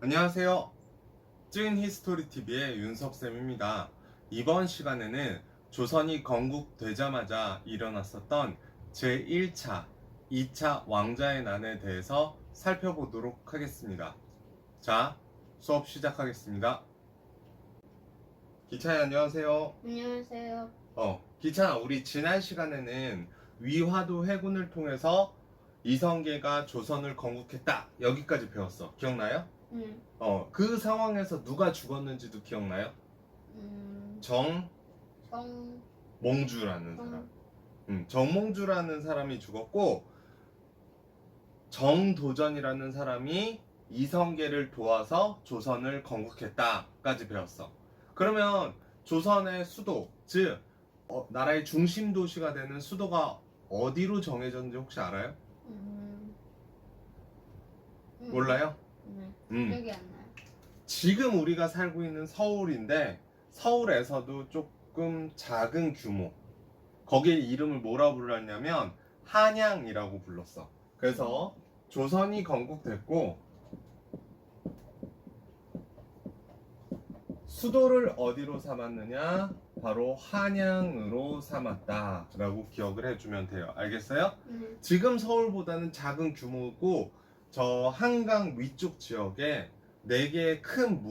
안녕하세요. 찐 히스토리 TV의 윤석쌤입니다. 이번 시간에는 조선이 건국되자마자 일어났었던 제1차, 2차 왕자의 난에 대해서 살펴보도록 하겠습니다. 자, 수업 시작하겠습니다. 기차야, 안녕하세요. 안녕하세요. 기차, 우리 지난 시간에는 위화도 해군을 통해서 이성계가 조선을 건국했다. 여기까지 배웠어. 기억나요? 음, 그 상황에서 누가 죽었는지도 기억나요? 정, 정몽주라는 정, 사람. 정몽주라는 사람이 죽었고, 정도전이라는 사람이 이성계를 도와서 조선을 건국했다까지 배웠어. 그러면 조선의 수도, 즉 나라의 중심 도시가 되는 수도가 어디로 정해졌는지 혹시 알아요? 몰라요? 네, 음. 기억이 안 나요. 지금 우리가 살고 있는 서울인데 서울에서도 조금 작은 규모, 거기에 이름을 뭐라 불렀냐면 한양이라고 불렀어. 그래서 조선이 건국됐고 수도를 어디로 삼았느냐? 바로 한양으로 삼았다라고 기억을 해주면 돼요. 알겠어요? 지금 서울보다는 작은 규모고 저 한강 위쪽 지역에 4개의 큰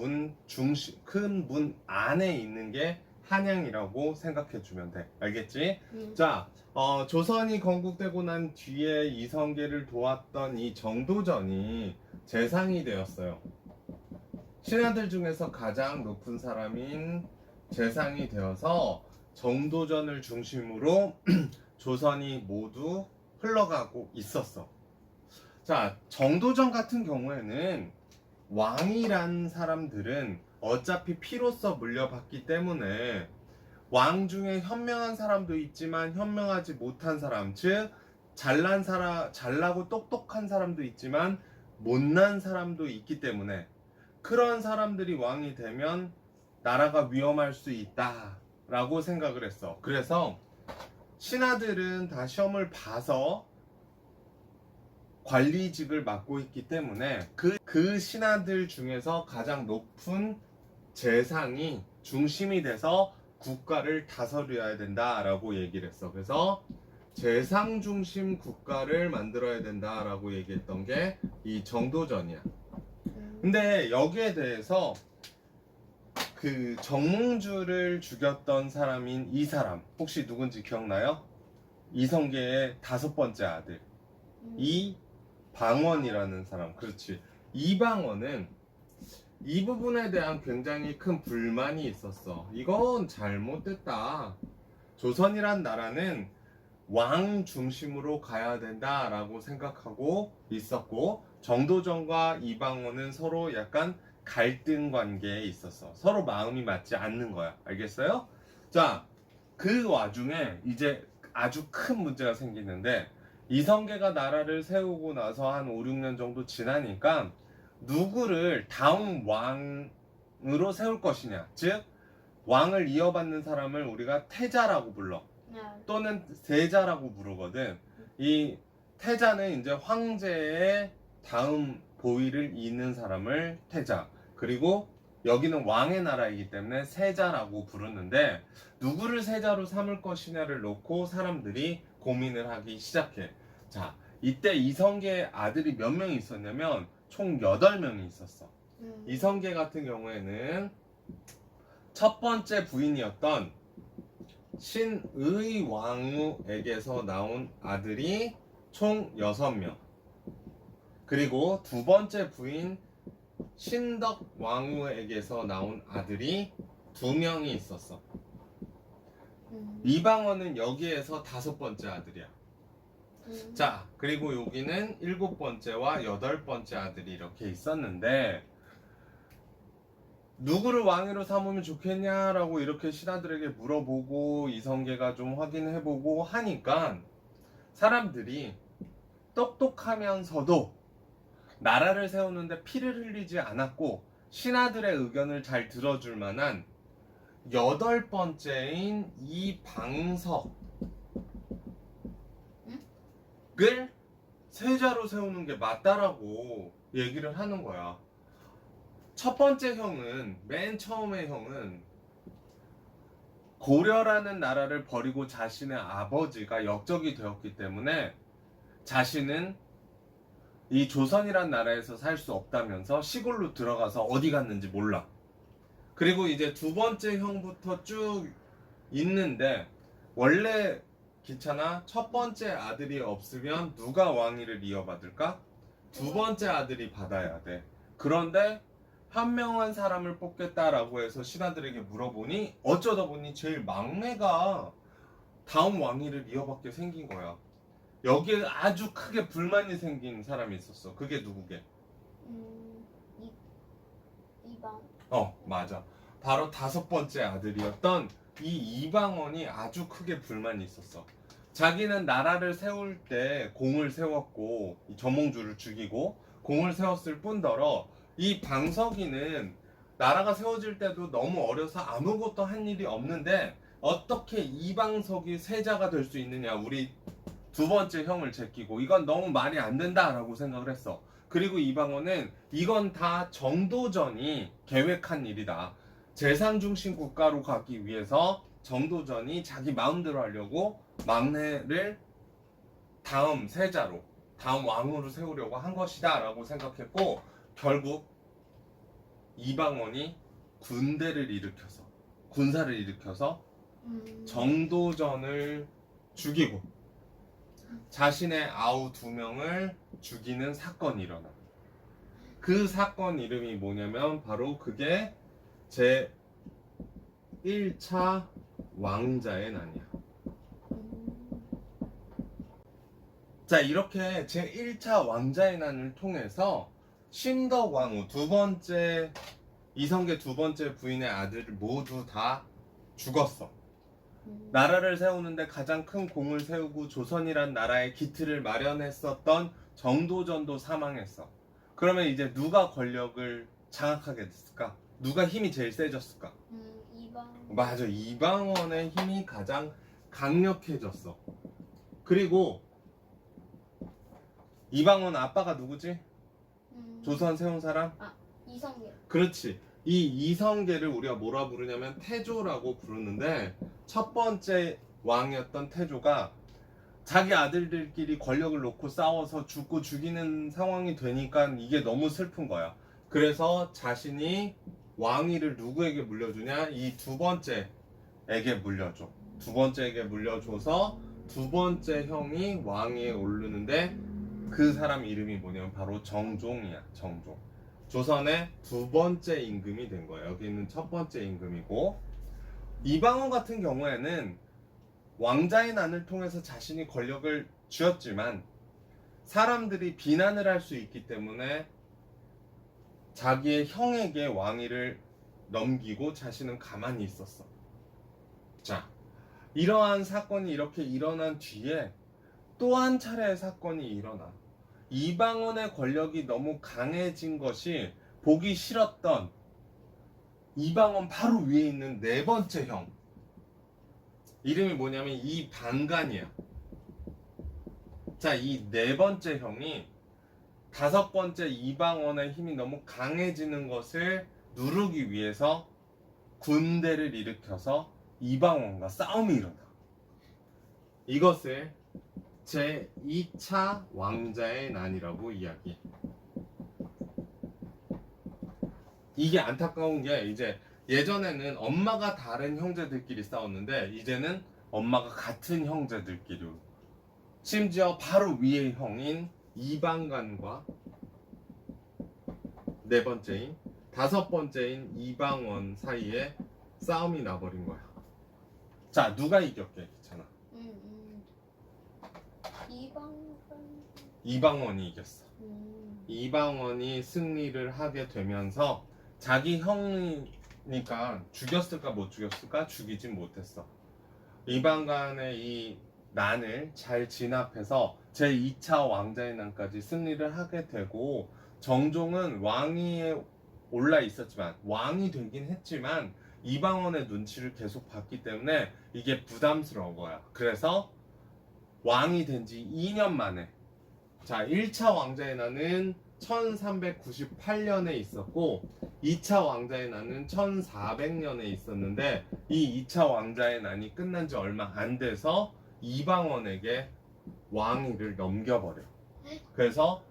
문 안에 있는 게 한양이라고 생각해 주면 돼. 알겠지? 자, 조선이 건국되고 난 뒤에 이성계를 도왔던 이 정도전이 재상이 되었어요. 신하들 중에서 가장 높은 사람인 재상이 되어서 정도전을 중심으로 조선이 모두 흘러가고 있었어. 자, 정도전 같은 경우에는 왕이란 사람들은 어차피 피로써 물려받기 때문에 왕 중에 현명한 사람도 있지만 현명하지 못한 사람, 즉 잘나고 똑똑한 사람도 있지만 못난 사람도 있기 때문에 그런 사람들이 왕이 되면 나라가 위험할 수 있다라고 생각을 했어. 그래서 신하들은 다 시험을 봐서 관리직을 맡고 있기 때문에 그 신하들 중에서 가장 높은 재상이 중심이 돼서 국가를 다스려야 된다라고 얘기를 했어. 그래서 재상 중심 국가를 만들어야 된다라고 얘기했던 게 이 정도전이야. 근데 여기에 대해서 그 정몽주를 죽였던 사람인 이 사람 혹시 누군지 기억나요? 이성계의 5번째 아들 이방원이라는 사람. 그렇지. 이방원은 이 부분에 대한 굉장히 큰 불만이 있었어. 이건 잘못됐다. 조선이란 나라는 왕 중심으로 가야 된다라고 생각하고 있었고, 정도전과 이방원은 서로 약간 갈등 관계에 있었어. 서로 마음이 맞지 않는 거야. 알겠어요? 자, 그 와중에 이제 아주 큰 문제가 생기는데, 이성계가 나라를 세우고 나서 한 5, 6년 정도 지나니까 누구를 다음 왕으로 세울 것이냐, 즉 왕을 이어받는 사람을 우리가 태자라고 불러. 또는 세자라고 부르거든. 이 태자는 이제 황제의 다음 보위를 잇는 사람을 태자, 그리고 여기는 왕의 나라이기 때문에 세자라고 부르는데, 누구를 세자로 삼을 것이냐를 놓고 사람들이 고민을 하기 시작해. 자, 이때 이성계의 아들이 몇 명이 있었냐면 총 8명이 있었어. 이성계 같은 경우에는 첫 번째 부인이었던 신의왕후에게서 나온 아들이 총 6명, 그리고 두 번째 부인 신덕왕후에게서 나온 아들이 2명이 있었어. 이방원은 여기에서 5번째 아들이야. 자, 그리고 여기는 7번째와 8번째 아들이 이렇게 있었는데, 누구를 왕위로 삼으면 좋겠냐라고 이렇게 신하들에게 물어보고 이성계가 좀 확인해보고 하니까 사람들이 똑똑하면서도 나라를 세우는데 피를 흘리지 않았고 신하들의 의견을 잘 들어줄 만한 8번째인 이방석을 세자로 세우는 게 맞다라고 얘기를 하는 거야. 첫 번째 형은 맨 처음에 형은 고려라는 나라를 버리고 자신의 아버지가 역적이 되었기 때문에 자신은 이 조선이란 나라에서 살 수 없다면서 시골로 들어가서 어디 갔는지 몰라. 그리고 이제 두 번째 형부터 쭉 있는데 원래 기차나 첫 번째 아들이 없으면 누가 왕위를 이어받을까? 두 번째 아들이 받아야 돼. 그런데 현명한 사람을 뽑겠다라고 해서 신하들에게 물어보니 어쩌다 보니 제일 막내가 다음 왕위를 이어받게 생긴 거야. 여기에 아주 크게 불만이 생긴 사람이 있었어. 그게 누구게? 이 이방. 맞아. 바로 다섯 번째 아들이었던 이 이방원이 아주 크게 불만이 있었어. 자기는 나라를 세울 때 공을 세웠고 이 전몽주를 죽이고 공을 세웠을 뿐더러 이 방석이는 나라가 세워질 때도 너무 어려서 아무것도 한 일이 없는데 어떻게 이방석이 세자가 될 수 있느냐. 우리 두 번째 형을 제끼고 이건 너무 말이 안 된다라고 생각을 했어. 그리고 이방원은 이건 다 정도전이 계획한 일이다. 재상 중심 국가로 가기 위해서 정도전이 자기 마음대로 하려고 막내를 다음 세자로, 다음 왕으로 세우려고 한 것이다 라고 생각했고, 결국 이방원이 군사를 일으켜서 정도전을 죽이고 자신의 아우 2명을 죽이는 사건이 일어나. 그 사건 이름이 뭐냐면 바로 그게 제 1차 왕자의 난이야. 자, 이렇게 제 1차 왕자의 난을 통해서 신덕왕후 두 번째 이성계 두 번째 부인의 아들을 모두 다 죽었어. 나라를 세우는데 가장 큰 공을 세우고 조선이란 나라의 기틀을 마련했었던 정도전도 사망했어. 그러면 이제 누가 권력을 장악하게 됐을까? 누가 힘이 제일 세졌을까? 이방. 맞아, 이방원의 힘이 가장 강력해졌어. 그리고 이방원 아빠가 누구지? 조선 세운 사람? 이성계. 그렇지. 이 이성계를 우리가 뭐라 부르냐면 태조라고 부르는데, 첫 번째 왕이었던 태조가 자기 아들들끼리 권력을 놓고 싸워서 죽고 죽이는 상황이 되니까 이게 너무 슬픈 거야. 그래서 자신이 왕위를 누구에게 물려주냐? 이 두 번째에게 물려줘. 두 번째에게 물려줘서 두 번째 형이 왕위에 오르는데 그 사람 이름이 뭐냐면 바로 정종이야. 정종. 조선의 두 번째 임금이 된 거예요. 여기는 첫 번째 임금이고, 이방원 같은 경우에는 왕자의 난을 통해서 자신이 권력을 쥐었지만 사람들이 비난을 할 수 있기 때문에 자기의 형에게 왕위를 넘기고 자신은 가만히 있었어. 자, 이러한 사건이 이렇게 일어난 뒤에 또 한 차례의 사건이 일어나. 이방원의 권력이 너무 강해진 것이 보기 싫었던 이방원 바로 위에 있는 네 번째 형, 이름이 뭐냐면 이방간이야. 자, 이 네 번째 형이 다섯 번째 이방원의 힘이 너무 강해지는 것을 누르기 위해서 군대를 일으켜서 이방원과 싸움이 일어나. 이것을 제 2차 왕자의 난이라고 이야기해. 이게 안타까운 게 이제 예전에는 엄마가 다른 형제들끼리 싸웠는데 이제는 엄마가 같은 형제들끼리, 심지어 바로 위의 형인 이방간과 네 번째인 다섯 번째인 이방원 사이에 싸움이 나버린 거야. 자, 누가 이겼게? 괜찮아. 이방원이 이겼어. 이방원이 승리를 하게 되면서 자기 형이니까 죽였을까 못 죽였을까? 죽이진 못했어. 이방간의 이 난을 잘 진압해서 제2차 왕자의 난까지 승리를 하게 되고, 정종은 왕위에 올라 있었지만, 왕이 되긴 했지만 이방원의 눈치를 계속 봤기 때문에 이게 부담스러운 거야. 그래서 왕이 된 지 2년 만에, 자, 1차 왕자의 난은 1398년에 있었고 2차 왕자의 난은 1400년에 있었는데 이 2차 왕자의 난이 끝난 지 얼마 안 돼서 이방원에게 왕위를 넘겨버려. 그래서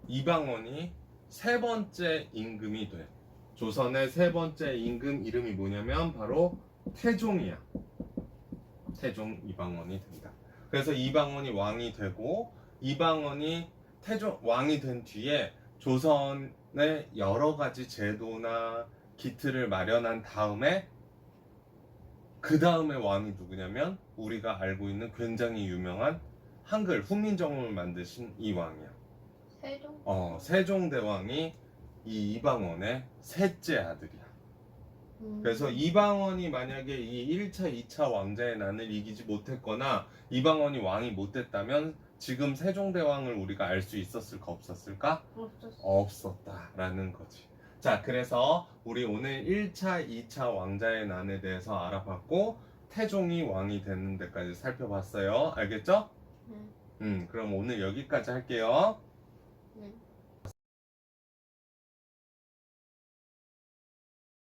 이방원이 세 번째 임금이 돼. 조선의 세 번째 임금 이름이 뭐냐면 바로 태종이야. 태종 이방원이 된다. 그래서 이방원이 왕이 되고 이방원이 태종 왕이 된 뒤에 조선의 여러 가지 제도나 기틀을 마련한 다음에 그 다음에 왕이 누구냐면 우리가 알고 있는 굉장히 유명한 한글 훈민정음을 만드신 이 왕이야. 세종? 세종대왕이 이 이방원의 셋째 아들이야. 음. 그래서 이방원이 만약에 이 1차, 2차 왕자의 난을 이기지 못했거나 이방원이 왕이 못 됐다면 지금 세종대왕을 우리가 알 수 있었을까 없었을까? 없었어. 없었다라는 거지. 자, 그래서 우리 오늘 1차, 2차 왕자의 난에 대해서 알아봤고 태종이 왕이 되는 데까지 살펴봤어요. 알겠죠? 네. 그럼 오늘 여기까지 할게요.